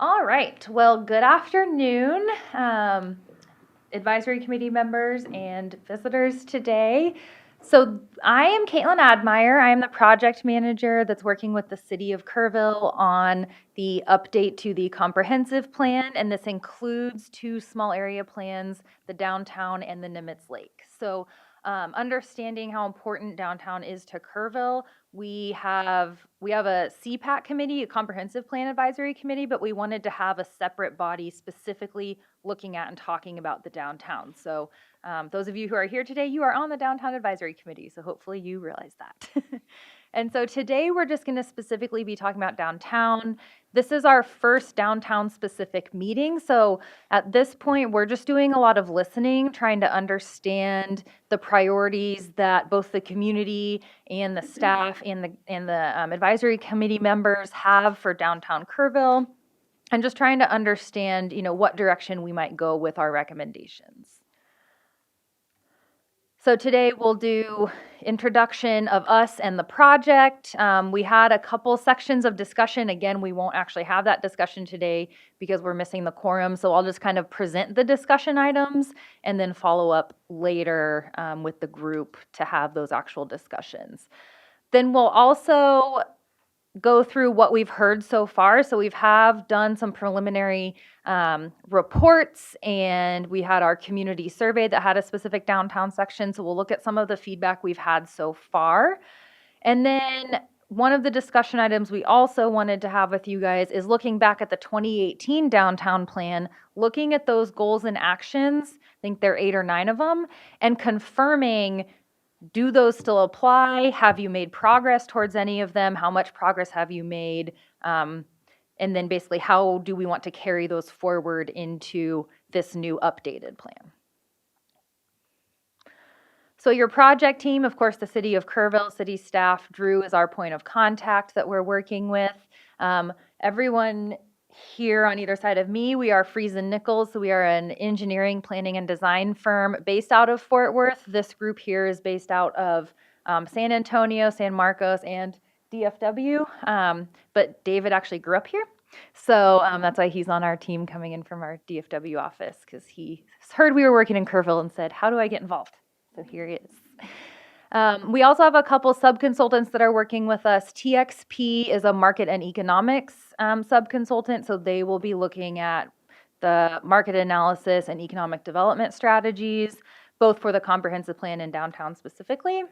All right. Well, good afternoon, advisory committee members and visitors today. So I am Caitlin Admire. I am the project manager that's working with the city of Kerrville on the update to the comprehensive plan, and this includes two small area plans, the downtown and the Nimitz Lake. So understanding how important downtown is to Kerrville, we have a CPAC committee, a comprehensive plan advisory committee, but we wanted to have a separate body specifically looking at and talking about the downtown. So those of you who are here today, you are on the downtown advisory committee, so hopefully you realize that. And so today we're just going to specifically be talking about downtown. This is our first downtown specific meeting. So at this point, we're just doing a lot of listening, trying to understand the priorities that both the community and the staff and the advisory committee members have for downtown Kerrville, and just trying to understand, what direction we might go with our recommendations. So today we'll do introduction of us and the project. We had a couple sections of discussion. Again, we won't actually have that discussion today because we're missing the quorum. So I'll just kind of present the discussion items and then follow up later with the group to have those actual discussions. Then we'll also go through what we've heard so far. So we have done some preliminary reports, and we had our community survey that had a specific downtown section. So we'll look at some of the feedback we've had so far. And then one of the discussion items we also wanted to have with you guys is looking back at the 2018 downtown plan, looking at those goals and actions. I think there are 8 or 9 of them, and confirming, do those still apply? Have you made progress towards any of them? How much progress have you made? And then basically, how do we want to carry those forward into this new updated plan? So your project team, of course, the city of Kerrville, city staff, Drew is our point of contact that we're working with. Everyone here on either side of me, we are Friesen Nichols. So we are an engineering, planning, and design firm based out of Fort Worth. This group here is based out of San Antonio, San Marcos, and DFW. But David actually grew up here. So that's why he's on our team coming in from our DFW office, because he heard we were working in Kerrville and said, how do I get involved? So here he is. We also have a couple sub-consultants that are working with us. TXP is a market and economics sub-consultant, so they will be looking at the market analysis and economic development strategies, both for the comprehensive plan and downtown specifically.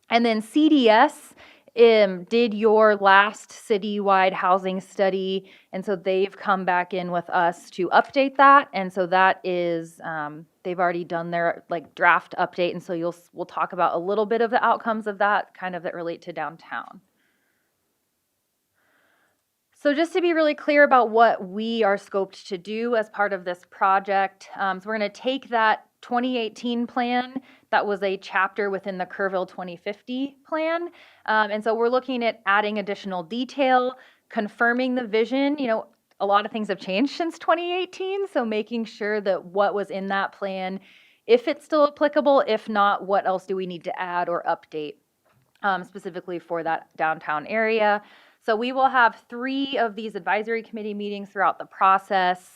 And then CDS did your last citywide housing study, and so they've come back in with us to update that. And so that is they've already done their draft update, and so we'll talk about a little bit of the outcomes of that, kind of that relate to downtown. So just to be really clear about what we are scoped to do as part of this project, so we're going to take that 2018 plan that was a chapter within the Kerrville 2050 plan, and so we're looking at adding additional detail, confirming the vision. A lot of things have changed since 2018, so making sure that what was in that plan, if it's still applicable, if not, what else do we need to add or update specifically for that downtown area. So we will have 3 of these advisory committee meetings throughout the process.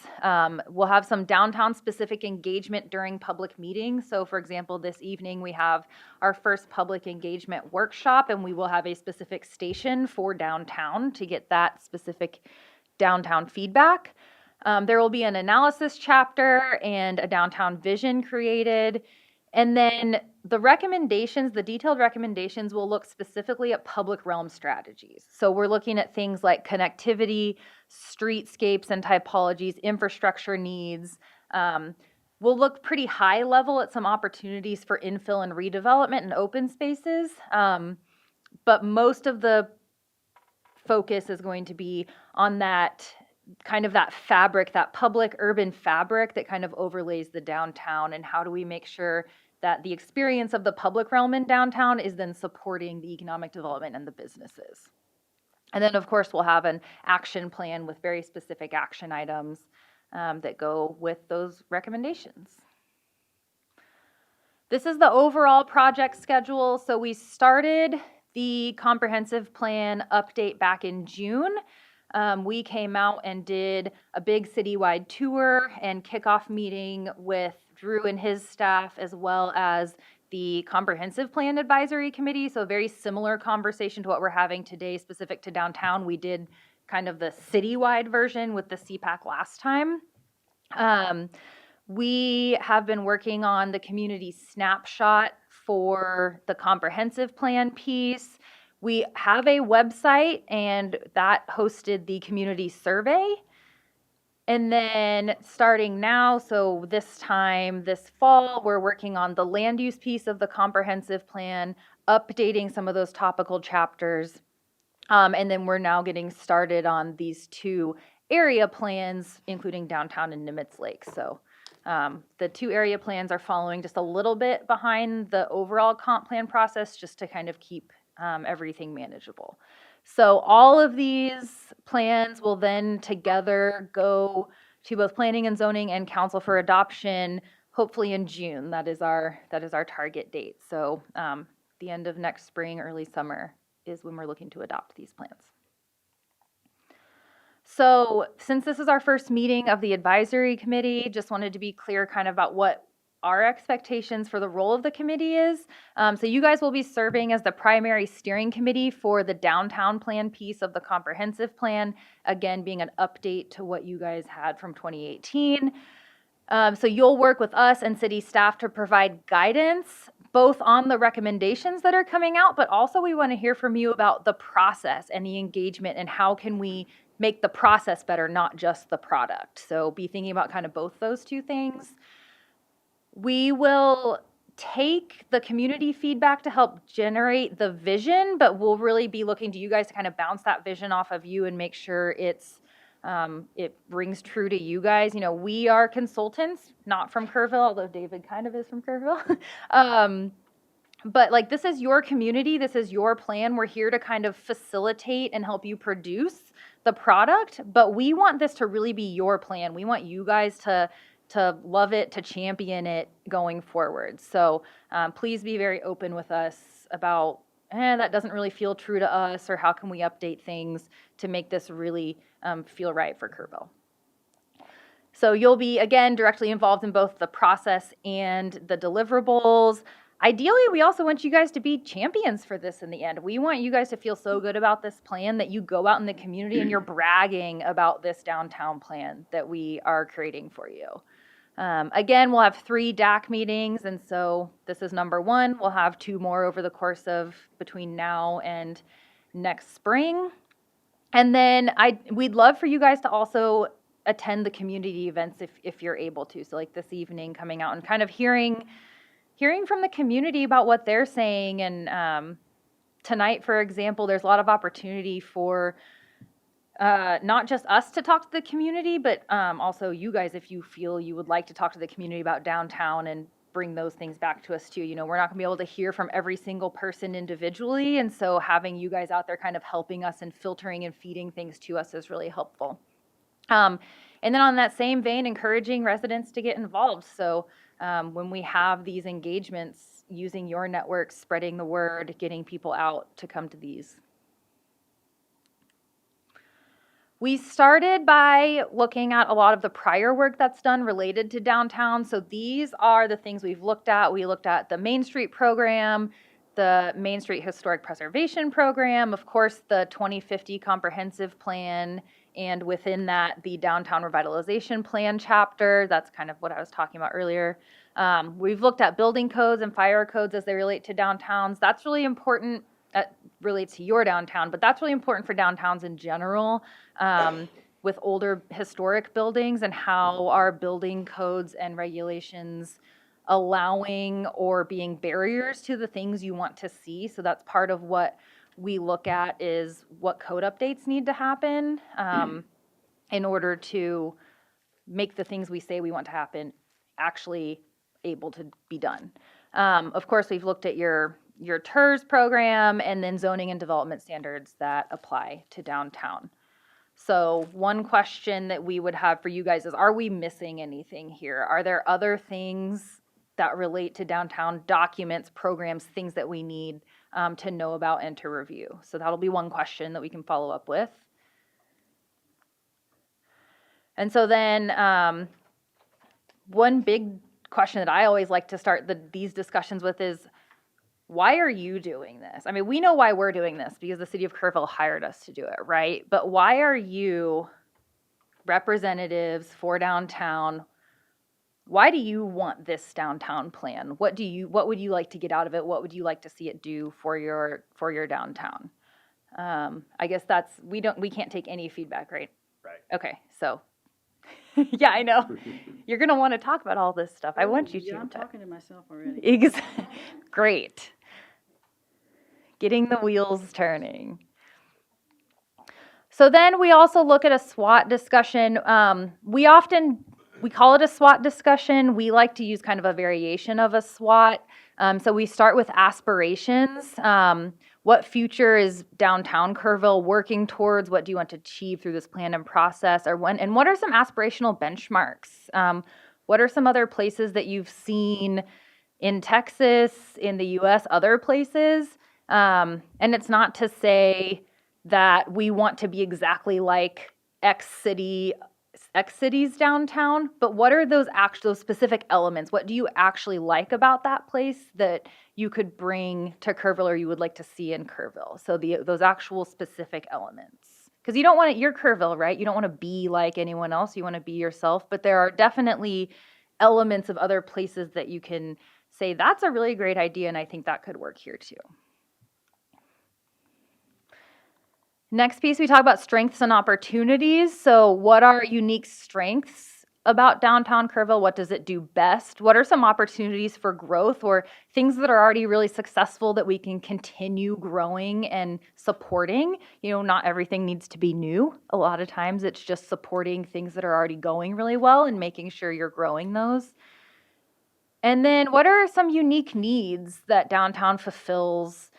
We'll have some downtown specific engagement during public meetings. So for example, this evening we have our first public engagement workshop, and we will have a specific station for downtown to get that specific downtown feedback. There will be an analysis chapter and a downtown vision created. And then the recommendations, the detailed recommendations, will look specifically at public realm strategies. So we're looking at things like connectivity, streetscapes and typologies, infrastructure needs. We'll look pretty high level at some opportunities for infill and redevelopment and open spaces. But most of the focus is going to be on that kind of that fabric, that public urban fabric that kind of overlays the downtown, and how do we make sure that the experience of the public realm in downtown is then supporting the economic development and the businesses. And then of course we'll have an action plan with very specific action items that go with those recommendations. This is the overall project schedule. So we started the comprehensive plan update back in June. we came out and did a big citywide tour and kickoff meeting with Drew and his staff, as well as the Comprehensive Plan Advisory Committee. So a very similar conversation to what we're having today, specific to downtown. We did kind of the citywide version with the CPAC last time. We have been working on the community snapshot for the comprehensive plan piece. We have a website, and that hosted the community survey. And then starting now, so this fall, we're working on the land use piece of the comprehensive plan, updating some of those topical chapters. And then we're now getting started on these 2 area plans, including downtown and Nimitz Lake. So the 2 area plans are following just a little bit behind the overall comp plan process, just to kind of keep everything manageable. So all of these plans will then together go to both planning and zoning and council for adoption, hopefully in June. That is our target date. So the end of next spring, early summer is when we're looking to adopt these plans. So since this is our first meeting of the advisory committee, just wanted to be clear kind of about what our expectations for the role of the committee is. So you guys will be serving as the primary steering committee for the downtown plan piece of the comprehensive plan, again, being an update to what you guys had from 2018. So you'll work with us and city staff to provide guidance, both on the recommendations that are coming out, but also we want to hear from you about the process and the engagement and how can we make the process better, not just the product. So be thinking about kind of both those 2 things. We will take the community feedback to help generate the vision, but we'll really be looking to you guys to kind of bounce that vision off of you and make sure it rings true to you guys. You know, we are consultants, not from Kerrville, although David kind of is from Kerrville. But like, this is your community, this is your plan. We're here to kind of facilitate and help you produce the product, but we want this to really be your plan. We want you guys to love it, to champion it going forward. So please be very open with us about, that doesn't really feel true to us, or how can we update things to make this really feel right for Kerrville. So you'll be, again, directly involved in both the process and the deliverables. Ideally, we also want you guys to be champions for this in the end. We want you guys to feel so good about this plan that you go out in the community and you're bragging about this downtown plan that we are creating for you. Again, we'll have 3 DAC meetings, and so this is number 1. We'll have 2 more over the course of between now and next spring. And then we'd love for you guys to also attend the community events if you're able to. So like this evening, coming out and kind of hearing from the community about what they're saying. And tonight, for example, there's a lot of opportunity for not just us to talk to the community, but also you guys, if you feel you would like to talk to the community about downtown and bring those things back to us too. You know, we're not gonna be able to hear from every single person individually. And so having you guys out there kind of helping us and filtering and feeding things to us is really helpful. And then on that same vein, encouraging residents to get involved. So when we have these engagements, using your network, spreading the word, getting people out to come to these. We started by looking at a lot of the prior work that's done related to downtown. So these are the things we've looked at. We looked at the Main Street program, the Main Street Historic Preservation program, of course, the 2050 comprehensive plan, and within that, the downtown revitalization plan chapter. That's kind of what I was talking about earlier. We've looked at building codes and fire codes as they relate to downtowns. That's really important. That relates to your downtown, but that's really important for downtowns in general, with older historic buildings and how our building codes and regulations allowing or being barriers to the things you want to see. So that's part of what we look at, is what code updates need to happen in order to make the things we say we want to happen actually able to be done. Of course, we've looked at your Tirz program and then zoning and development standards that apply to downtown. So one question that we would have for you guys is, are we missing anything here? Are there other things that relate to downtown, documents, programs, things that we need to know about and to review? So that'll be one question that we can follow up with. And so then one big question that I always like to start these discussions with is, why are you doing this? I mean, we know why we're doing this because the city of Kerrville hired us to do it, right? But why are you representatives for downtown? Why do you want this downtown plan? What would you like to get out of it? What would you like to see it do for your downtown? I guess we can't take any feedback, right? Right. Okay, so yeah, I know. You're gonna want to talk about all this stuff. I want you to. Yeah, I'm talking to myself already. Great. Getting the wheels turning. So then we also look at a SWOT discussion. We call it a SWOT discussion. We like to use kind of a variation of a SWOT. So we start with aspirations. What future is downtown Kerrville working towards? What do you want to achieve through this plan and process? And what are some aspirational benchmarks? What are some other places that you've seen in Texas, in the US, other places? And it's not to say that we want to be exactly like X city's downtown, but what are those specific elements? What do you actually like about that place that you could bring to Kerrville or you would like to see in Kerrville? So those actual specific elements. Because you don't want you're Kerrville, right? You don't want to be like anyone else. You want to be yourself, but there are definitely elements of other places that you can say, that's a really great idea, and I think that could work here too. Next piece, we talk about strengths and opportunities. So what are unique strengths about downtown Kerrville? What does it do best? What are some opportunities for growth or things that are already really successful that we can continue growing and supporting? Not everything needs to be new. A lot of times it's just supporting things that are already going really well and making sure you're growing those. And then what are some unique needs that downtown fulfills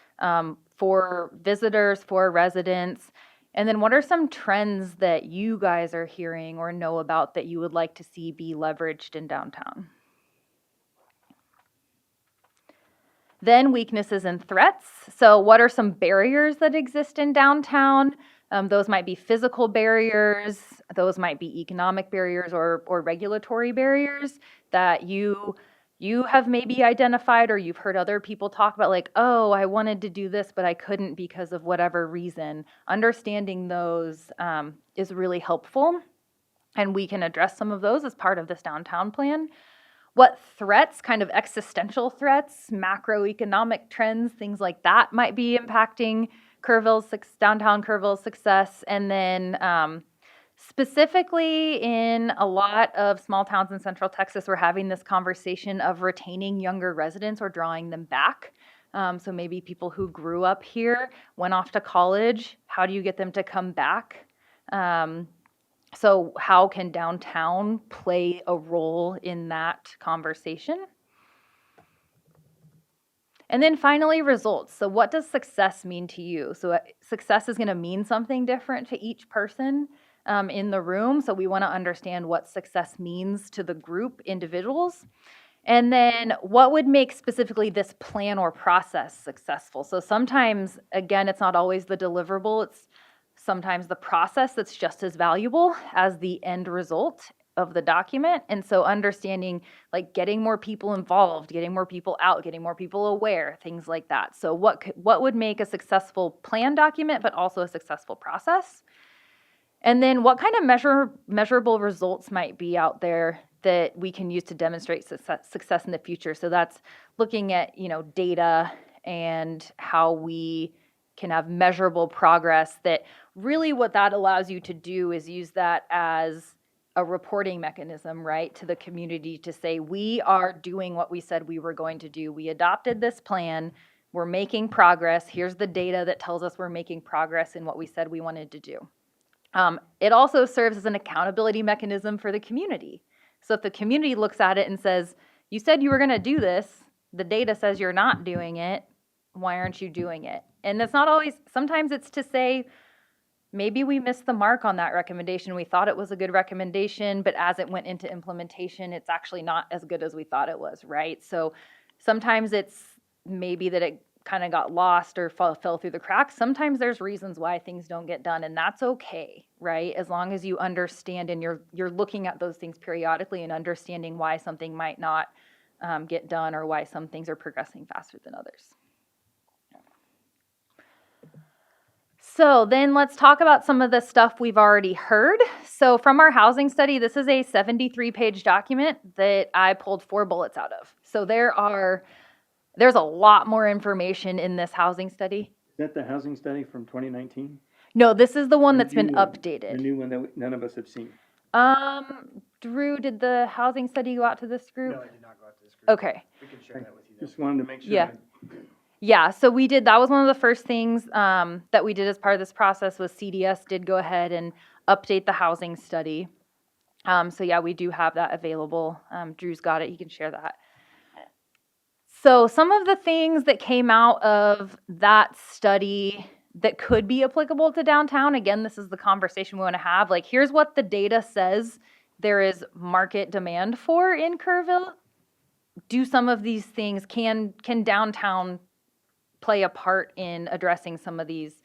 for visitors, for residents? And then what are some trends that you guys are hearing or know about that you would like to see be leveraged in downtown? Then weaknesses and threats. So what are some barriers that exist in downtown? Those might be physical barriers. Those might be economic barriers or regulatory barriers that you have maybe identified or you've heard other people talk about, like, oh, I wanted to do this, but I couldn't because of whatever reason. Understanding those is really helpful, and we can address some of those as part of this downtown plan. What threats, kind of existential threats, macroeconomic trends, things like that might be impacting downtown Kerrville's success, and then specifically in a lot of small towns in Central Texas, we're having this conversation of retaining younger residents or drawing them back. So maybe people who grew up here, went off to college, how do you get them to come back? So how can downtown play a role in that conversation? And then finally, results. So what does success mean to you? So success is going to mean something different to each person in the room. So we want to understand what success means to the group, individuals. And then what would make specifically this plan or process successful? So sometimes, again, it's not always the deliverable. It's sometimes the process that's just as valuable as the end result of the document. And so understanding, like, getting more people involved, getting more people out, getting more people aware, things like that. So what would make a successful plan document, but also a successful process? And then what kind of measurable results might be out there that we can use to demonstrate success in the future? So that's looking at, data and how we can have measurable progress. That really what that allows you to do is use that as a reporting mechanism, right, to the community to say, we are doing what we said we were going to do. We adopted this plan. We're making progress. Here's the data that tells us we're making progress in what we said we wanted to do. It also serves as an accountability mechanism for the community. So if the community looks at it and says, you said you were going to do this, the data says you're not doing it, why aren't you doing it? And it's not always, sometimes it's to say, maybe we missed the mark on that recommendation. We thought it was a good recommendation, but as it went into implementation, it's actually not as good as we thought it was, right? So sometimes it's maybe that kind of got lost or fell through the cracks. Sometimes there's reasons why things don't get done, and that's okay, right? As long as you understand and you're looking at those things periodically and understanding why something might not get done or why some things are progressing faster than others. So then let's talk about some of the stuff we've already heard. So from our housing study, this is a 73-page document that I pulled 4 bullets out of. So there's a lot more information in this housing study. Is that the housing study from 2019? No, this is the one that's been The updated. new one that none of us have seen. Drew, did the housing study go out to this group? No, I did not go out to this group. Okay. We can share that with you. Just wanted to make sure. Yeah. Yeah, so we did, that was one of the first things that we did as part of this process was CDS did go ahead and update the housing study. So yeah, we do have that available. Drew's got it, he can share that. So some of the things that came out of that study that could be applicable to downtown, again, this is the conversation we want to have. Like, here's what the data says there is market demand for in Kerrville. Do some of these things, can downtown play a part in addressing some of these?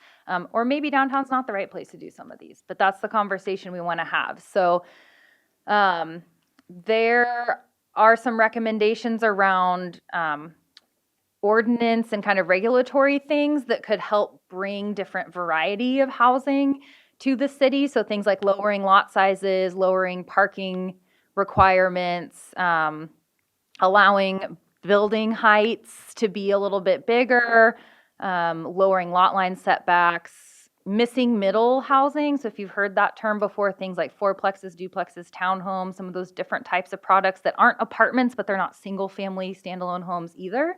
Or maybe downtown's not the right place to do some of these, but that's the conversation we want to have. So there are some recommendations around ordinance and kind of regulatory things that could help bring different variety of housing to the city. So things like lowering lot sizes, lowering parking requirements, allowing building heights to be a little bit bigger, lowering lot line setbacks, missing middle housing. So if you've heard that term before, things like fourplexes, duplexes, townhomes, some of those different types of products that aren't apartments, but they're not single family standalone homes either.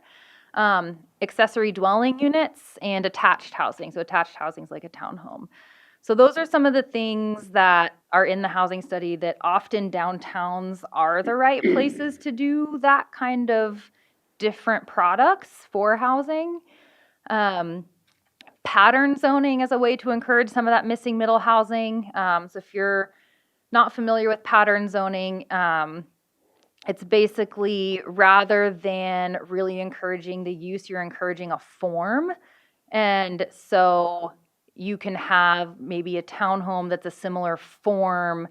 Accessory dwelling units and attached housing. So attached housing is like a townhome. So those are some of the things that are in the housing study that often downtowns are the right places to do that kind of different products for housing. Pattern zoning as a way to encourage some of that missing middle housing. So if you're not familiar with pattern zoning, it's basically rather than really encouraging the use, you're encouraging a form. And so you can have maybe a townhome that's a similar form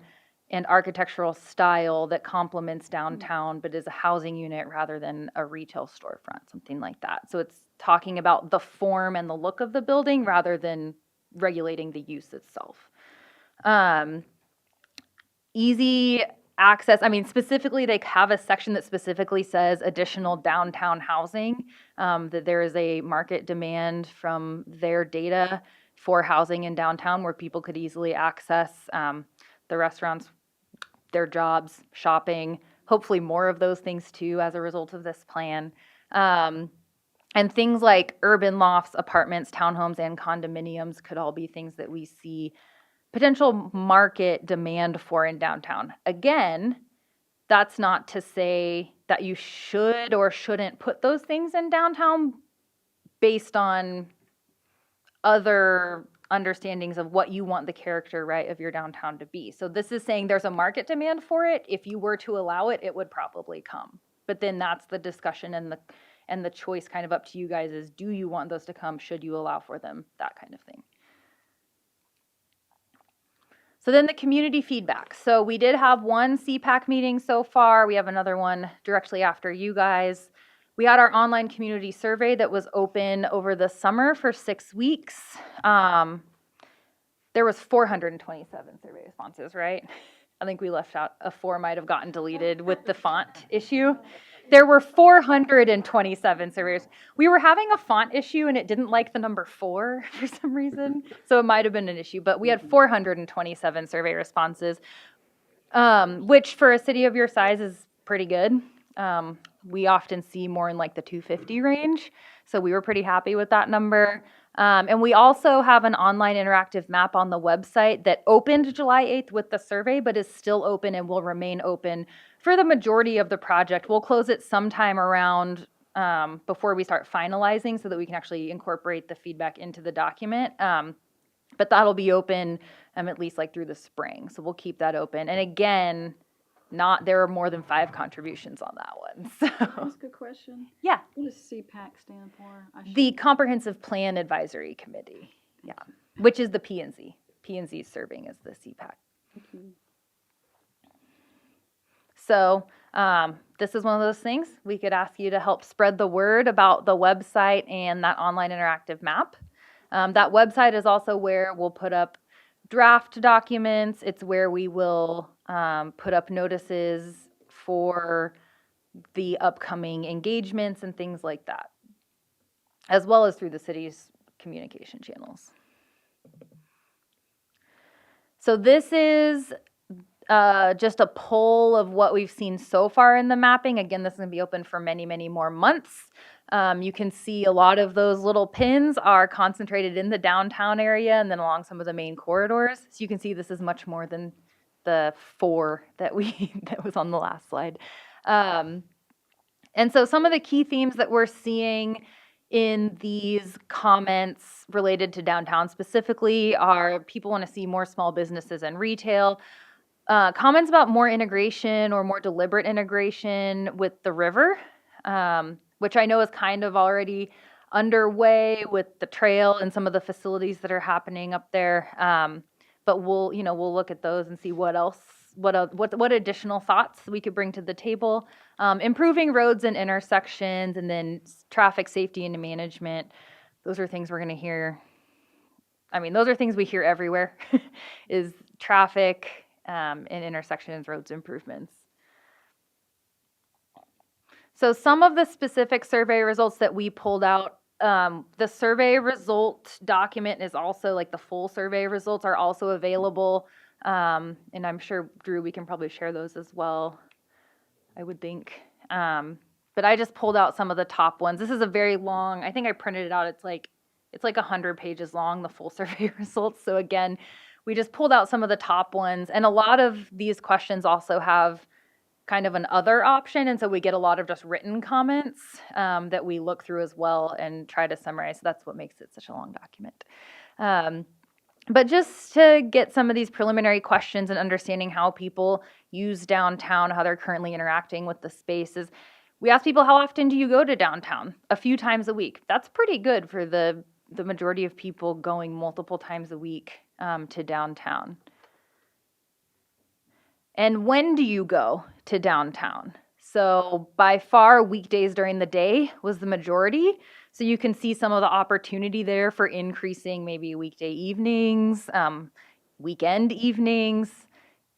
and architectural style that complements downtown, but is a housing unit rather than a retail storefront, something like that. So it's talking about the form and the look of the building rather than regulating the use itself. Easy access, I mean, specifically, they have a section that specifically says additional downtown housing, that there is a market demand from their data for housing in downtown where people could easily access the restaurants, their jobs, shopping, hopefully more of those things too as a result of this plan. And things like urban lofts, apartments, townhomes, and condominiums could all be things that we see potential market demand for in downtown. Again, that's not to say that you should or shouldn't put those things in downtown based on other understandings of what you want the character, right, of your downtown to be. So this is saying there's a market demand for it. If you were to allow it, it would probably come. But then that's the discussion and the choice kind of up to you guys is, do you want those to come? Should you allow for them? That kind of thing. So then the community feedback. So we did have one CPAC meeting so far. We have another one directly after you guys. We had our online community survey that was open over the summer for 6 weeks. There was 427 survey responses, right? I think we left out a 4 might have gotten deleted with the font issue. There were 427 surveys. We were having a font issue and it didn't like the number 4 for some reason. So it might have been an issue, but we had 427 survey responses, which for a city of your size is pretty good. We often see more in like the 250 range. So we were pretty happy with that number. And we also have an online interactive map on the website that opened July 8th with the survey, but is still open and will remain open for the majority of the project. We'll close it sometime around before we start finalizing so that we can actually incorporate the feedback into the document. But that'll be open at least like through the spring. So we'll keep that open. And again, there are more than 5 contributions on that one. So, Ask a question. yeah, What does CPAC stand for? the Comprehensive Plan Advisory Committee, yeah, which is the P&Z. P&Z serving as the CPAC. So this is one of those things we could ask you to help spread the word about the website and that online interactive map. That website is also where we'll put up draft documents. It's where we will put up notices for the upcoming engagements and things like that, as well as through the city's communication channels. So this is just a poll of what we've seen so far in the mapping. Again, this is going to be open for many, many more months. You can see a lot of those little pins are concentrated in the downtown area and then along some of the main corridors. So you can see this is much more than the 4 that was on the last slide. And so some of the key themes that we're seeing in these comments related to downtown specifically are people want to see more small businesses and retail. Comments about more integration or more deliberate integration with the river, which I know is kind of already underway with the trail and some of the facilities that are happening up there. But we'll look at those and see what else, what additional thoughts we could bring to the table. Improving roads and intersections, and then traffic safety and management. Those are things we're going to hear. I mean, those are things we hear everywhere, is traffic and intersections, roads improvements. So some of the specific survey results that we pulled out, the survey result document is also, like the full survey results are also available. And I'm sure, Drew, we can probably share those as well, I would think. But I just pulled out some of the top ones. This is a very long, I think I printed it out. It's like 100 pages long, the full survey results. So again, we just pulled out some of the top ones. And a lot of these questions also have kind of an other option. And so we get a lot of just written comments that we look through as well and try to summarize. So that's what makes it such a long document. But just to get some of these preliminary questions and understanding how people use downtown, how they're currently interacting with the spaces, we ask people, how often do you go to downtown? A few times a week. That's pretty good for the majority of people going multiple times a week to downtown. And when do you go to downtown? So by far, weekdays during the day was the majority. So you can see some of the opportunity there for increasing maybe weekday evenings, weekend evenings,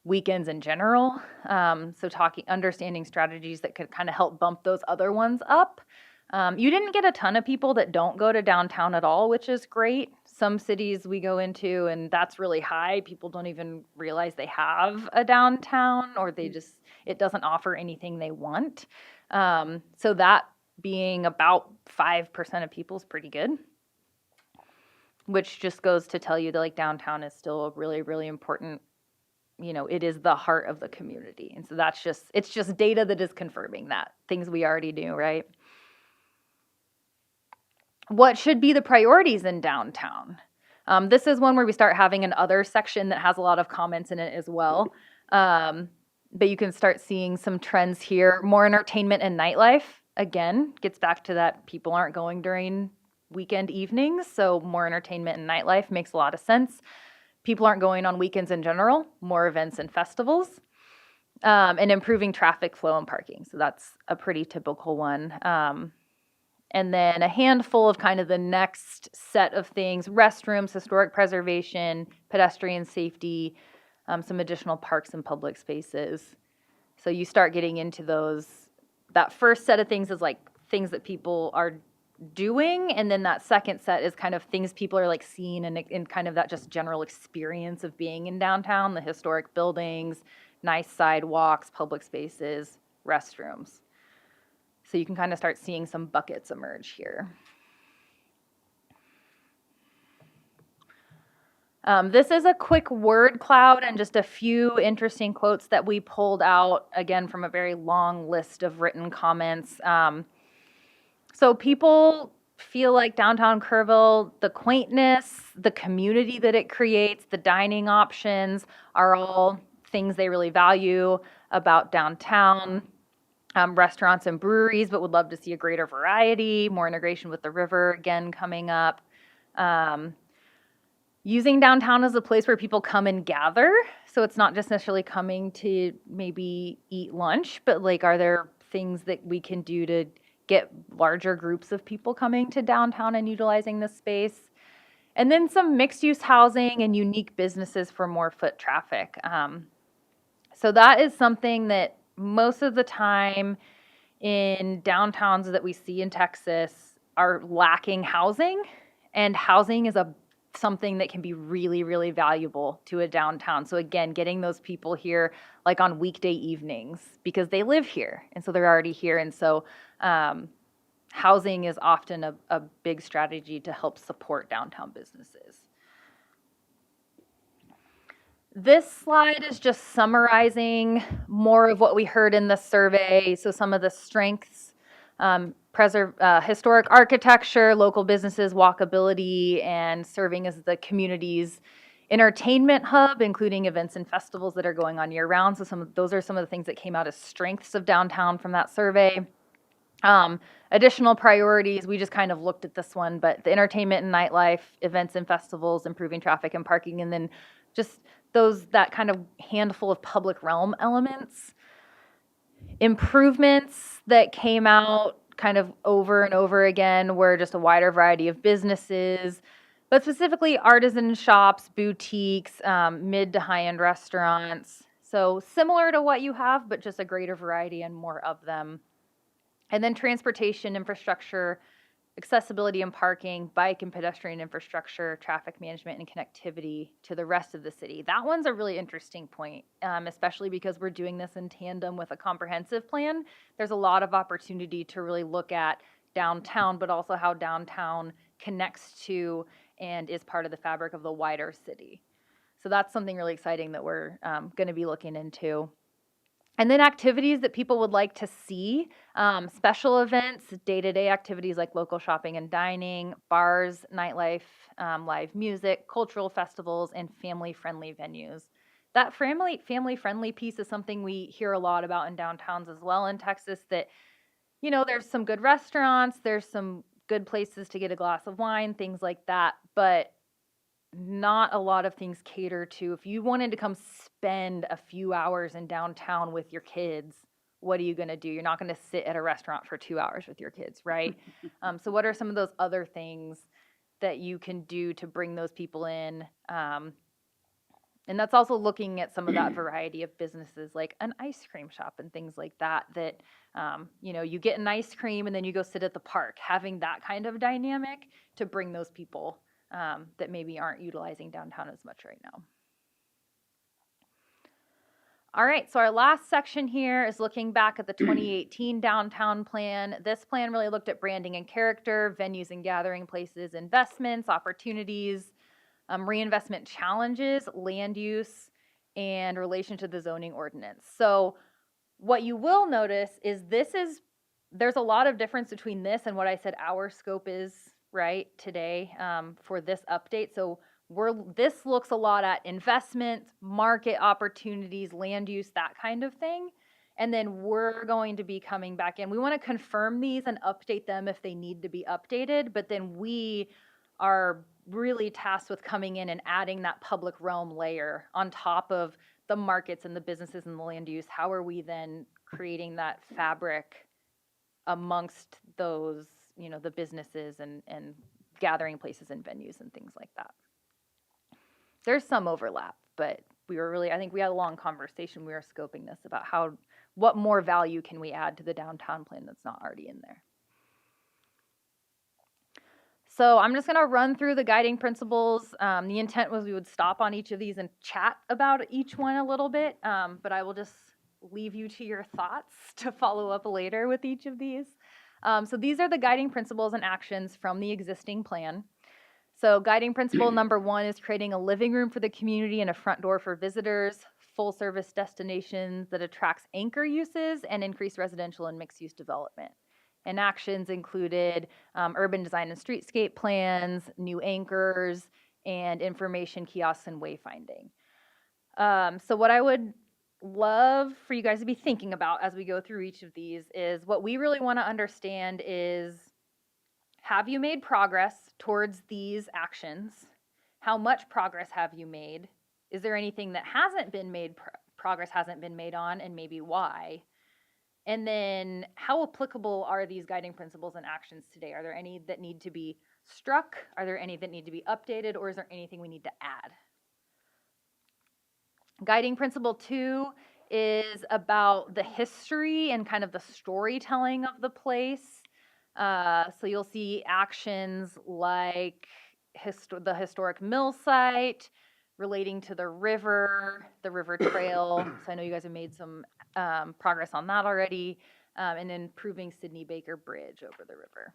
weekends in general. So understanding strategies that could kind of help bump those other ones up. You didn't get a ton of people that don't go to downtown at all, which is great. Some cities we go into and that's really high. People don't even realize they have a downtown, or it doesn't offer anything they want. So that being about 5% of people is pretty good, which just goes to tell you that like downtown is still a really, really important, it is the heart of the community. And so it's just data that is confirming that, things we already knew, right? What should be the priorities in downtown? This is one where we start having an other section that has a lot of comments in it as well. But you can start seeing some trends here. More entertainment and nightlife, again, gets back to that people aren't going during weekend evenings, so more entertainment and nightlife makes a lot of sense. People aren't going on weekends in general, more events and festivals. And improving traffic flow and parking, so that's a pretty typical one. And then a handful of kind of the next set of things: restrooms, historic preservation, pedestrian safety, some additional parks and public spaces. So you start getting into those. That first set of things is like things that people are doing, and then that second set is kind of things people are like seeing in kind of that just general experience of being in downtown, the historic buildings, nice sidewalks, public spaces, restrooms. So you can kind of start seeing some buckets emerge here. This is a quick word cloud and just a few interesting quotes that we pulled out, again, from a very long list of written comments. So people feel like downtown Kerrville, the quaintness, the community that it creates, the dining options are all things they really value about downtown. Restaurants and breweries, but would love to see a greater variety, more integration with the river again coming up. Using downtown as a place where people come and gather. So it's not just necessarily coming to maybe eat lunch, but like, are there things that we can do to get larger groups of people coming to downtown and utilizing this space? And then some mixed use housing and unique businesses for more foot traffic. So that is something that most of the time in downtowns that we see in Texas are lacking housing, and housing is something that can be really, really valuable to a downtown. So again, getting those people here like on weekday evenings because they live here and so they're already here. And so housing is often a big strategy to help support downtown businesses. This slide is just summarizing more of what we heard in the survey. So some of the strengths, historic architecture, local businesses, walkability, and serving as the community's entertainment hub, including events and festivals that are going on year round. So those are some of the things that came out as strengths of downtown from that survey. Additional priorities, we just kind of looked at this one, but the entertainment and nightlife, events and festivals, improving traffic and parking, and then just that kind of handful of public realm elements. Improvements that came out kind of over and over again were just a wider variety of businesses, but specifically artisan shops, boutiques, mid to high-end restaurants. So similar to what you have, but just a greater variety and more of them. And then transportation infrastructure, accessibility and parking, bike and pedestrian infrastructure, traffic management and connectivity to the rest of the city. That one's a really interesting point, especially because we're doing this in tandem with a comprehensive plan. There's a lot of opportunity to really look at downtown, but also how downtown connects to and is part of the fabric of the wider city. So that's something really exciting that we're going to be looking into. And then activities that people would like to see, special events, day-to-day activities like local shopping and dining, bars, nightlife, live music, cultural festivals, and family-friendly venues. That family-friendly piece is something we hear a lot about in downtowns as well in Texas, that, you know, there's some good restaurants, there's some good places to get a glass of wine, things like that, but not a lot of things cater to, if you wanted to come spend a few hours in downtown with your kids, what are you going to do? You're not going to sit at a restaurant for 2 hours with your kids, right? So what are some of those other things that you can do to bring those people in? And that's also looking at some of that variety of businesses like an ice cream shop and things like that, you know, you get an ice cream and then you go sit at the park, having that kind of dynamic to bring those people that maybe aren't utilizing downtown as much right now. All right, so our last section here is looking back at the 2018 downtown plan. This plan really looked at branding and character, venues and gathering places, investments, opportunities, reinvestment challenges, land use, and relation to the zoning ordinance. So what you will notice is there's a lot of difference between this and what I said our scope is right today for this update. So this looks a lot at investment, market opportunities, land use, that kind of thing. And then we're going to be coming back in. We want to confirm these and update them if they need to be updated, but then we are really tasked with coming in and adding that public realm layer on top of the markets and the businesses and the land use. How are we then creating that fabric amongst those, you know, the businesses and gathering places and venues and things like that? There's some overlap, but I think we had a long conversation. We were scoping this about what more value can we add to the downtown plan that's not already in there. So I'm just going to run through the guiding principles. The intent was we would stop on each of these and chat about each one a little bit, but I will just leave you to your thoughts to follow up later with each of these. So these are the guiding principles and actions from the existing plan. So guiding principle number 1 is creating a living room for the community and a front door for visitors, full service destinations that attracts anchor uses and increase residential and mixed use development. And actions included urban design and streetscape plans, new anchors, and information kiosks and wayfinding. So what I would love for you guys to be thinking about as we go through each of these is what we really want to understand is, have you made progress towards these actions? How much progress have you made? Is there anything that hasn't been made, progress hasn't been made on, and maybe why? And then how applicable are these guiding principles and actions today? Are there any that need to be struck? Are there any that need to be updated? Or is there anything we need to add? Guiding principle 2 is about the history and kind of the storytelling of the place. So you'll see actions like the historic mill site, relating to the river trail. So I know you guys have made some progress on that already, and improving Sidney Baker Bridge over the river.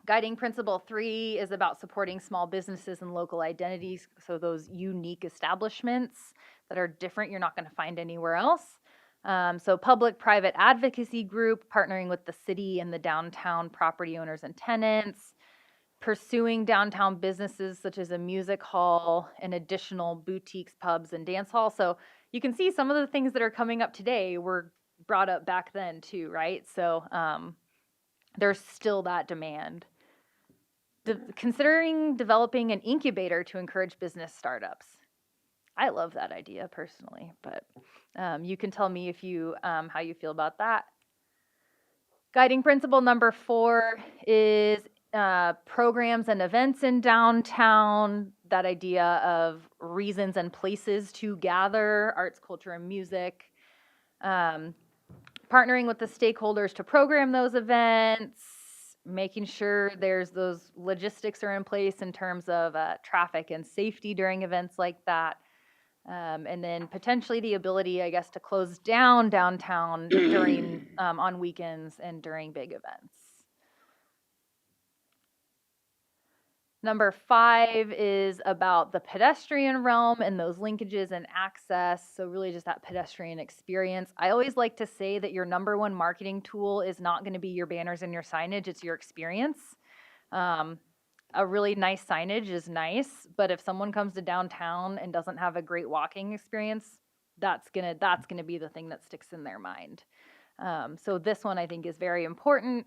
Guiding principle 3 is about supporting small businesses and local identities, so those unique establishments that are different, you're not going to find anywhere else. So public-private advocacy group, partnering with the city and the downtown property owners and tenants, pursuing downtown businesses such as a music hall and additional boutiques, pubs, and dance halls. So you can see some of the things that are coming up today were brought up back then too, right? So there's still that demand. Considering developing an incubator to encourage business startups. I love that idea personally, but you can tell me if you how you feel about that. Guiding principle number 4 is programs and events in downtown. That idea of reasons and places to gather, arts, culture, and music. Partnering with the stakeholders to program those events. Making sure there's those logistics are in place in terms of traffic and safety during events like that. And then potentially the ability, I guess, to close down downtown during on weekends and during big events. Number 5 is about the pedestrian realm and those linkages and access. So really just that pedestrian experience. I always like to say that your number one marketing tool is not going to be your banners and your signage, it's your experience. A really nice signage is nice, but if someone comes to downtown and doesn't have a great walking experience, that's gonna be the thing that sticks in their mind. So this one I think is very important.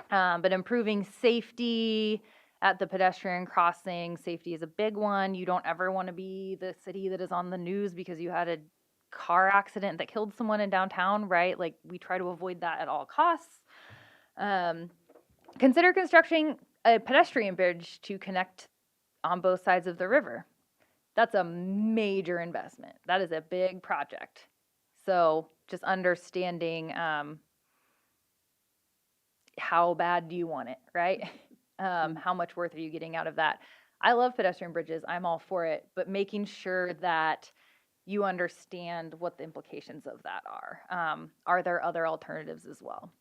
But improving safety at the pedestrian crossing, safety is a big one. You don't ever want to be the city that is on the news because you had a car accident that killed someone in downtown, right? Like we try to avoid that at all costs. Consider constructing a pedestrian bridge to connect on both sides of the river. That's a major investment. That is a big project. So just understanding how bad do you want it, right? How much worth are you getting out of that? I love pedestrian bridges. I'm all for it, but making sure that you understand what the implications of that are. Are there other alternatives as well?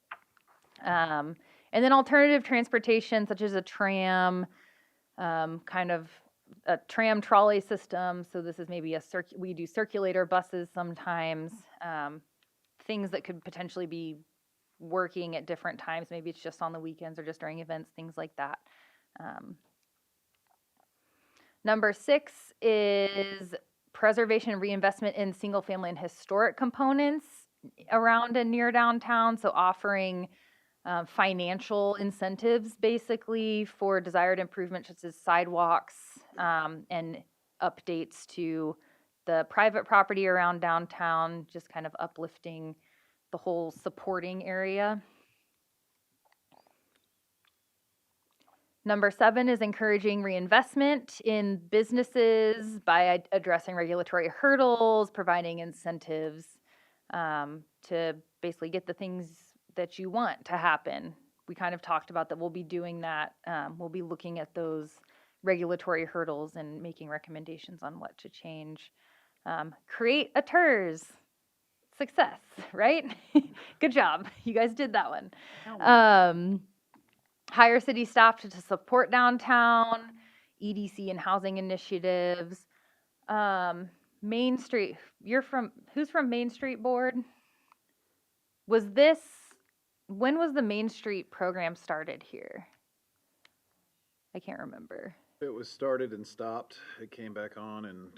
And then alternative transportation, such as a tram, kind of a tram trolley system. So this is maybe we do circulator buses sometimes, things that could potentially be working at different times. Maybe it's just on the weekends or just during events, things like that. Number 6 is preservation and reinvestment in single family and historic components around and near downtown. So offering financial incentives basically for desired improvements such as sidewalks and updates to the private property around downtown, just kind of uplifting the whole supporting area. Number 7 is encouraging reinvestment in businesses by addressing regulatory hurdles, providing incentives to basically get the things that you want to happen. We kind of talked about that. We'll be doing that. We'll be looking at those regulatory hurdles and making recommendations on what to change. Create a Tirz. Success, right? Good job. You guys did that one. Hire city staff to support downtown, EDC and housing initiatives. Main Street, who's from Main Street Board? When was the Main Street program started here? I can't remember. It was started and stopped. It came back on in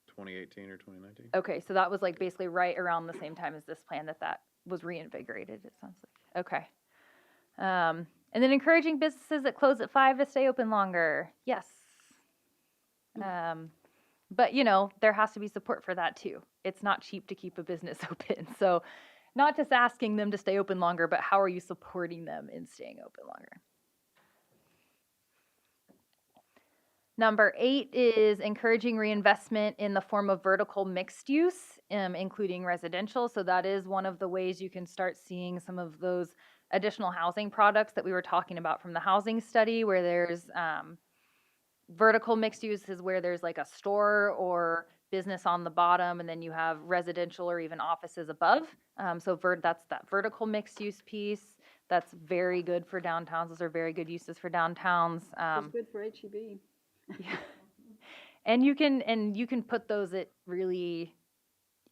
2018 or 2019. Okay, so that was like basically right around the same time as this plan that was reinvigorated, it sounds like. Okay. And then encouraging businesses that close at 5 to stay open longer. Yes. But there has to be support for that too. It's not cheap to keep a business open. So not just asking them to stay open longer, but how are you supporting them in staying open longer? Number 8 is encouraging reinvestment in the form of vertical mixed use, including residential. So that is one of the ways you can start seeing some of those additional housing products that we were talking about from the housing study, where there's vertical mixed use is where there's like a store or business on the bottom, and then you have residential or even offices above. So that's that vertical mixed use piece. That's very good for downtowns. Those are very good uses for downtowns. It's good for HEB. Yeah. And you can put those at really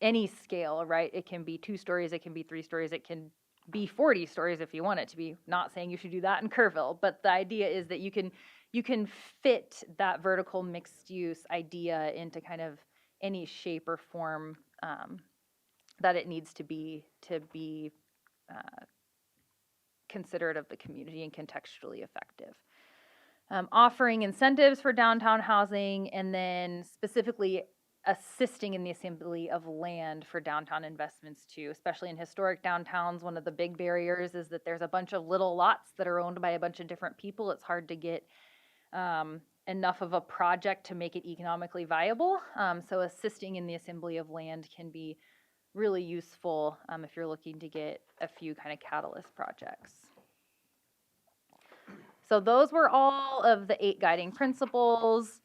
any scale, right? It can be 2 stories, it can be 3 stories, it can be 40 stories if you want it to be. Not saying you should do that in Kerrville, but the idea is that you can fit that vertical mixed use idea into kind of any shape or form that it needs to be considerate of the community and contextually effective. Offering incentives for downtown housing, and then specifically assisting in the assembly of land for downtown investments too, especially in historic downtowns. One of the big barriers is that there's a bunch of little lots that are owned by a bunch of different people. It's hard to get enough of a project to make it economically viable. So assisting in the assembly of land can be really useful if you're looking to get a few kind of catalyst projects. So those were all of the 8 guiding principles.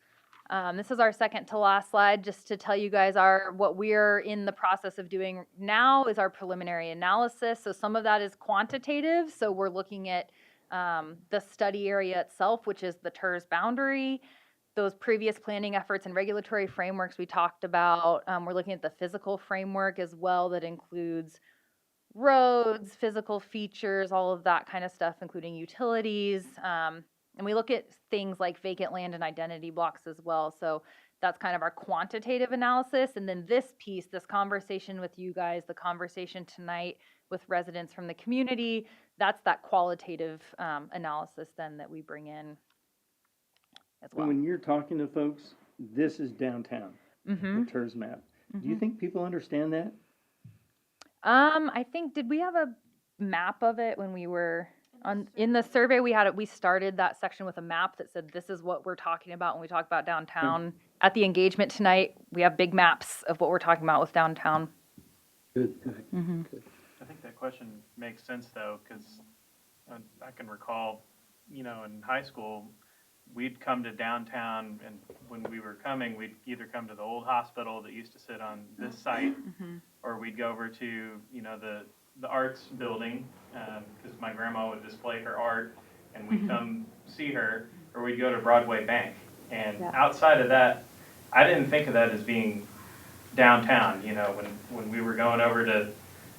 This is our second to last slide, just to tell you guys what we're in the process of doing now is our preliminary analysis. So some of that is quantitative. So we're looking at the study area itself, which is the Tirz boundary, those previous planning efforts and regulatory frameworks we talked about. We're looking at the physical framework as well that includes roads, physical features, all of that kind of stuff, including utilities. And we look at things like vacant land and identity blocks as well. So that's kind of our quantitative analysis. And then this piece, this conversation with you guys, the conversation tonight with residents from the community, that's that qualitative analysis then that we bring in as well. When you're talking to folks, this is downtown, Mm-hmm. the Tirz map. Do Mm-hmm. you think people understand that? I think, did we have a map of it when we were in the survey? We started that section with a map that said, this is what we're talking about when we talk about downtown. At the engagement tonight, we have big maps of what we're talking about with downtown. Good. Mm-hmm. I think that question makes sense though, because I can recall, in high school, we'd come to downtown, and when we were coming, we'd either come to the old hospital that used to sit on this site, Mm-hmm. or we'd go over to, the arts building, because my grandma would display her art, and we'd come see her, or we'd go to Broadway Bank. And Yeah. outside of that, I didn't think of that as being downtown, when we were going over to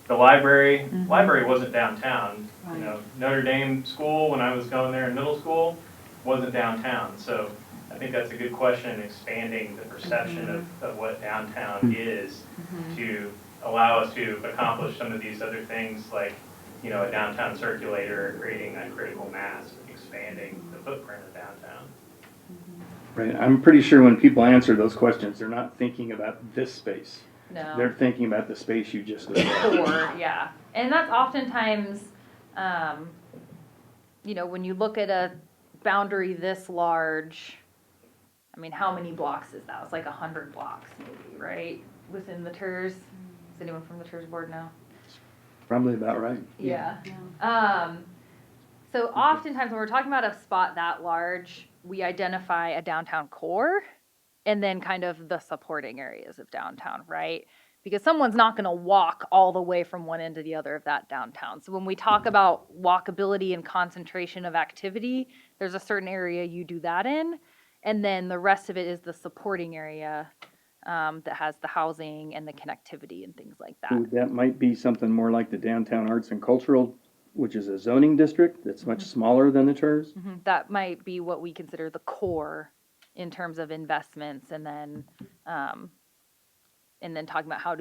the library. Mm-hmm. Library wasn't downtown. Right. Notre Dame School, when I was going there in middle school, wasn't downtown. So I think that's a good question, expanding the perception of what downtown is to allow us to accomplish some of these other things like, a downtown circulator, creating that critical mass, expanding the footprint of downtown. Right. I'm pretty sure when people answer those questions, they're not thinking about this space. No. They're thinking about the space you just described. Or, yeah. And that's oftentimes, when you look at a boundary this large, I mean, how many blocks is that? It's like 100 blocks maybe, right? Within the Tirz. Does anyone from the Tirz board know? Probably about right. Yeah. Yeah. So oftentimes when we're talking about a spot that large, we identify a downtown core and then kind of the supporting areas of downtown, right? Because someone's not going to walk all the way from one end to the other of that downtown. So when we talk about walkability and concentration of activity, there's a certain area you do that in, and then the rest of it is the supporting area that has the housing and the connectivity and things like that. Ooh, that might be something more like the Downtown Arts and Cultural, which is a zoning district that's much smaller than the Tirz. That might be what we consider the core in terms of investments, and then talking about how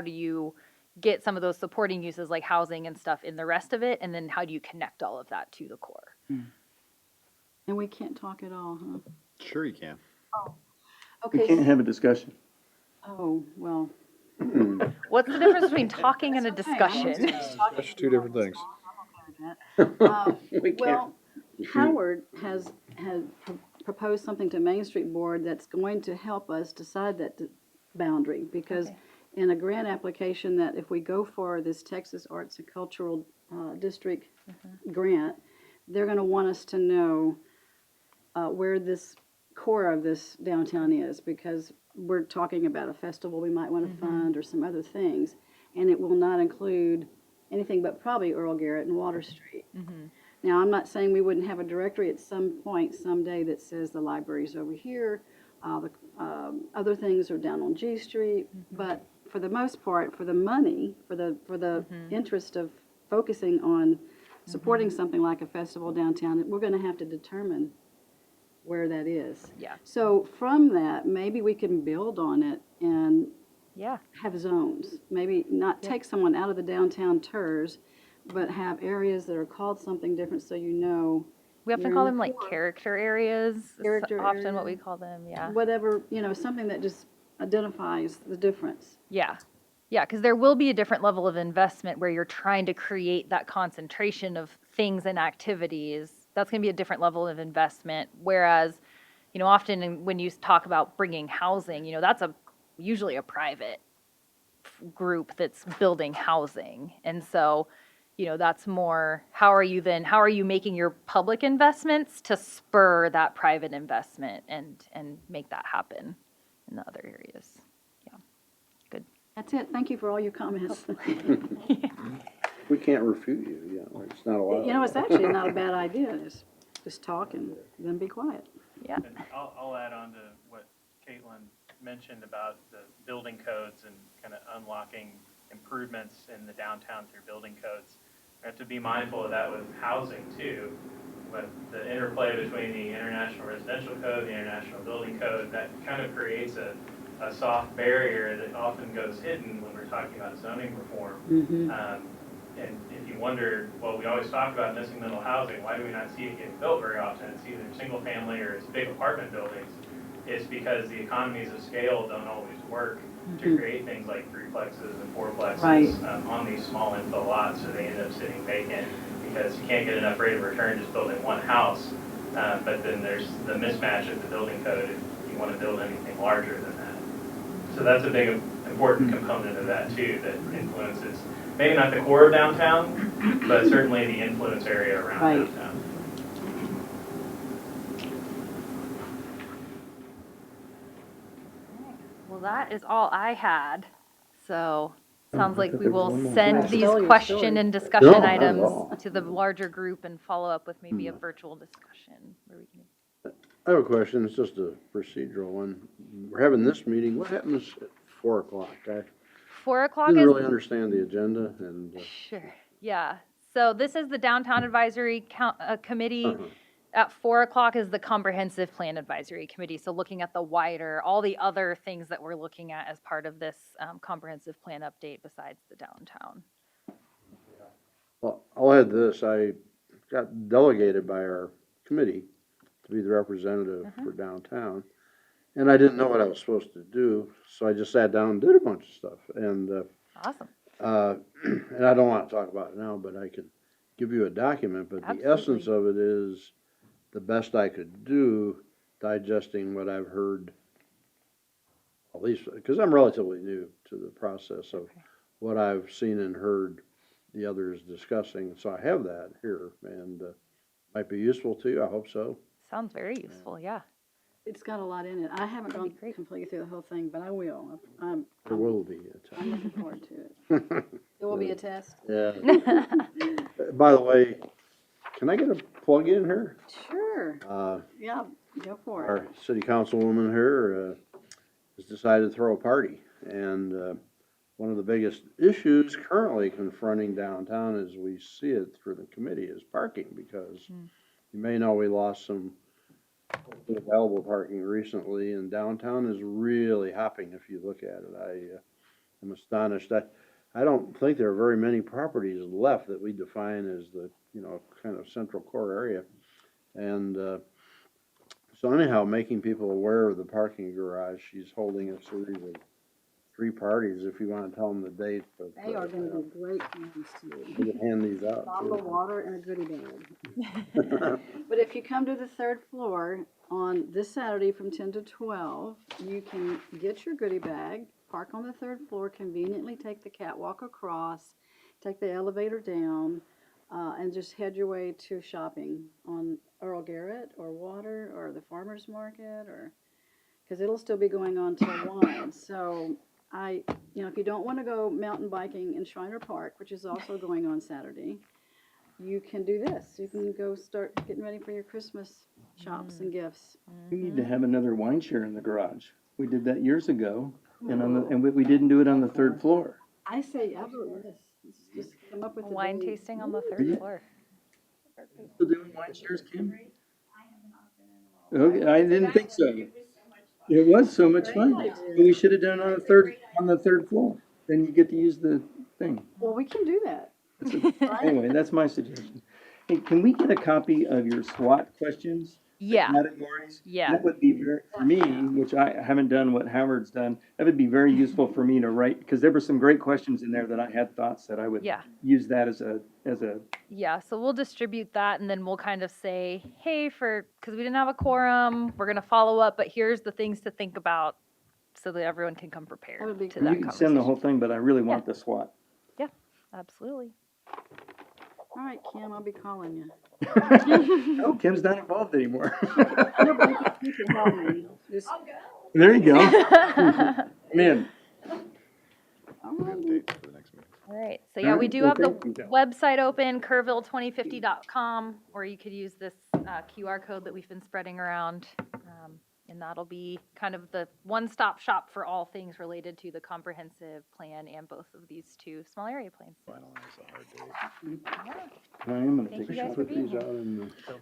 do you get some of those supporting uses like housing and stuff in the rest of it, and then how do you connect all of that to the core? And we can't talk at all, huh? Sure you can. We Okay. can't have a discussion. Oh, well. What's the difference between talking and a That's okay. I'm discussion? just talking That's two different things. I'm okay with that. We can't. Well, Howard has proposed something to Main Street Board that's going to help us decide that boundary, because Okay. in a grant application that if we go for this Texas Arts and Cultural District grant, they're gonna want us to know where this core of this downtown is, because we're talking about a festival we might want to fund or some other things, and it will not include anything but probably Earl Garrett and Water Street. Now, I'm not saying we wouldn't have a directory at some point, someday, that says the library's over here, the other things are down on G Street, but for the most part, for the money, for the interest of focusing on supporting something like a festival downtown, we're gonna have to determine where that is. Yeah. So from that, maybe we can build on it and Yeah. have zones. Maybe not take someone out of the downtown Tirz, but have areas that are called something different, so you know We often You're call in them the like core. character areas. is Character often what we area. call them. Yeah. whatever, something that just identifies the difference. Yeah. Yeah, because there will be a different level of investment where you're trying to create that concentration of things and activities. That's going to be a different level of investment. Whereas, often when you talk about bringing housing, that's usually a private group that's building housing. And so, that's more, how are you making your public investments to spur that private investment and make that happen in the other areas? That's it. Thank you for all your comments. We can't refute you, it's not allowed. It's actually not a bad idea. Just talk and then be quiet. Yeah. And I'll add on to what Caitlin mentioned about the building codes and kind of unlocking improvements in the downtown through building codes. We have to be mindful of that with housing too, with the interplay between the International Residential Code, the International Building Code, that kind of creates a soft barrier that often goes hidden when we're talking about zoning reform. And if you wonder, well, we always talk about missing middle housing, why do we not see it getting built very often? It's either single family or it's big apartment buildings. It's because the economies of scale don't always work to create things like threeplexes and fourplexes Right. On these small infill lots, so they end up sitting vacant because you can't get enough rate of return just building one house. But then there's the mismatch of the building code if you want to build anything larger than that. So that's a big, important component of that too, that influences, maybe not the core of downtown, but certainly the influence area around Right. downtown. Well, that is all I had. So sounds I like thought we there was will one more. send I these stole your question story. and discussion No, not at items all. to the larger group and follow up with maybe a virtual discussion where we can. I have a question, it's just a procedural one. We're having this meeting, what happens at 4:00? I 4:00 didn't is really understand the agenda and. sure. Yeah. So this is the Downtown Advisory Committee. Uh-huh. At 4:00 is the Comprehensive Plan Advisory Committee. So looking at the wider, all the other things that we're looking at as part of this comprehensive plan update besides the downtown. Well, I'll add this, I got delegated by our committee to be the representative for downtown. And I didn't know what I was supposed to do, so I just sat down and did a bunch of stuff. And, Awesome. and I don't want to talk about it now, but I can give you a document, but the essence of it is the best I could do digesting what I've heard, at least, because I'm relatively new to the process of what I've seen and heard the others discussing. So I have that here and might be useful to you. I hope so. Sounds very useful. Yeah. It's got a lot in it. I haven't That'd be gone great. completely through the whole thing, but I will. I'm There will be a I'm time. looking forward to it. It will be a test. Yeah. By the way, can I get a plug in here? Sure. Uh, Yeah, go for it. Our city councilwoman here has decided to throw a party. And one of the biggest issues currently confronting downtown as we see it through the committee is parking, because you may know we lost some available parking recently, and downtown is really hopping if you look at it. I am astonished. I don't think there are very many properties left that we define as the, kind of central core area. And, so anyhow, making people aware of the parking garage, she's holding a series of 3 parties, if you wanna tell them the date, but. They are gonna be great things to We do. can hand these out. Bottle of too. water and a goodie bag. But if you come to the 3rd floor on this Saturday from 10 to 12, you can get your goodie bag, park on the 3rd floor, conveniently take the catwalk across, take the elevator down, and just head your way to shopping on Earl Garrett or Water or the Farmers Market because it'll still be going on till 1. So if you don't want to go mountain biking in Shriner Park, which is also going on Saturday, you can do this. You can go start getting ready for your Christmas shops and gifts. We need to have another wine share in the garage. We did that years ago, and we didn't do it on the 3rd floor. I say, I vote yes. Let's just come up with a Wine date. tasting on the 3rd floor. Still doing wine shares, Kim? Okay, I didn't think so. It was so much fun. We should have done it on the 3rd floor. Then you get to use the thing. Well, we can do that. Anyway, that's my suggestion. Hey, can we get a copy of your SWOT questions? Yeah, Categories? yeah. That would be very, for me, which I haven't done what Howard's done, that would be very useful for me to write, because there were some great questions in there that I had thoughts that I would Yeah. use that as a, Yeah, so we'll distribute that and then we'll kind of say, hey, because we didn't have a quorum, we're gonna follow up, but here's the things to think about so that everyone can come prepared That would be to great. that you can send the whole conversation. thing, but I really want the SWOT. Absolutely. All right, Kim, I'll be calling you. Oh, Kim's not involved anymore. Nobody can help me. Just, There you go. I'm in. all right. All right, so yeah, we do have the Thank you. website open, kerrville2050.com, or you could use this QR code that we've been spreading around. And that'll be kind of the one-stop shop for all things related to the comprehensive plan and both of these 2 small area plans. I am gonna Thank take you a guys shot. for Put being these here. out in the. So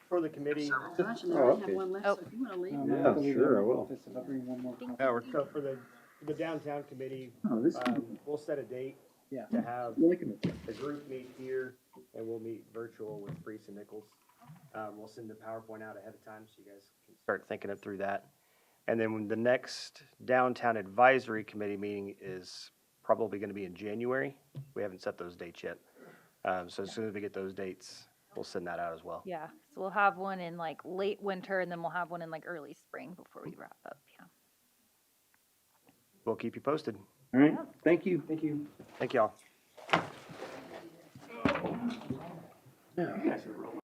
for the committee, Gosh, and Oh, I have okay. one left, so if you wanna leave. Yeah, sure, I will. Howard, so for the downtown committee, Oh, this is we'll set a date Yeah. to have liking it. the group meet here, and we'll meet virtual with Freese and Nichols. We'll send the PowerPoint out ahead of time, so you guys can start thinking it through that. And then when the next downtown advisory committee meeting is probably gonna be in January. We haven't set those dates yet. So as soon as we get those dates, we'll send that out as well. Yeah, so we'll have one in like late winter and then we'll have one in like early spring before we wrap up, yeah. We'll keep you posted. All right, thank you. Thank you. Thank y'all. You guys are rolling.